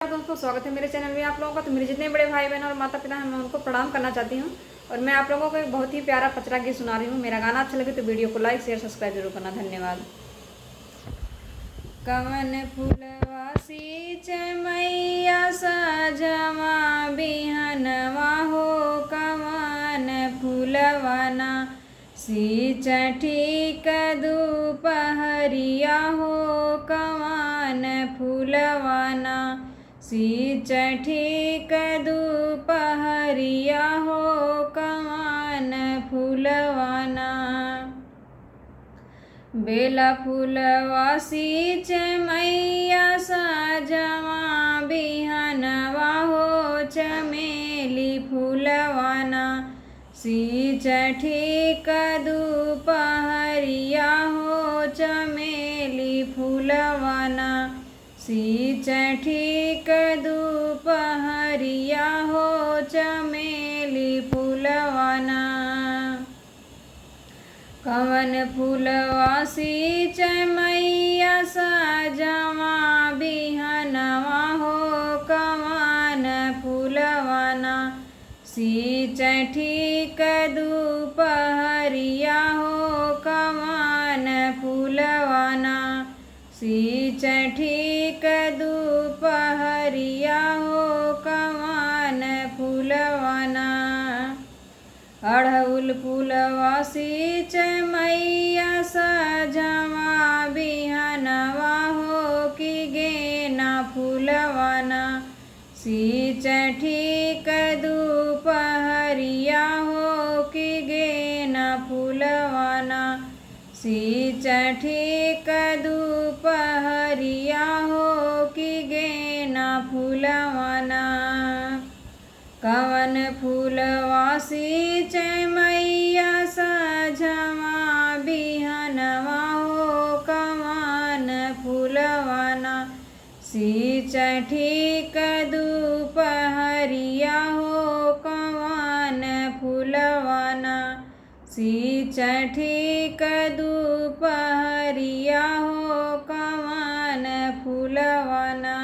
दोस्तों, स्वागत है मेरे चैनल में आप लोगों का। तो मेरे जितने बड़े भाई बहन और माता पिता हैं, मैं उनको प्रणाम करना चाहती हूँ। और मैं आप लोगों को एक बहुत ही प्यारा पचरा गीत सुना रही हूँ। मेरा गाना अच्छा लगे तो वीडियो को लाइक शेयर सब्सक्राइब जरूर करना। धन्यवाद। कवन फूलवा सींच मैया सजवा बिहनवा हो, कवन फूलवाना सींच ठीक दुपहरिया हो, कवन फूलवाना सींच ठीक दुपहरिया हो, कवन फूलवाना बेला फूलवा सींच मैया सजवा बिहनवा हो, चमेली फूलवाना सींच ठीक दुपहरिया हो, चमेली फूलवाना सींच ठीक दुपहरिया हो, चमेली फूलवाना कवन फूलवा सींच मैया सजवा बिहनवा हो, कवन फूलवाना सींच ठीक दुपहरिया हो, कवन फूलवाना सींच ठीक दुपहरिया हो, कवन फूलवाना अड़हुल फूलवा सींच मैया सजवा बिहनवा हो, कि गेना फूलवाना सींच ठीक दुपहरिया हो, कि गेना फूलवाना सींच ठीक दुपहरिया हो, कि गेना फूलवाना कवन फूलवा सींच मैया सजवा बिहनवा हो, कवन फूलवाना सींच ठीक दुपहरिया हो, कवन फूलवाना सींच ठीक दुपहरिया हो, कवन फूलवाना।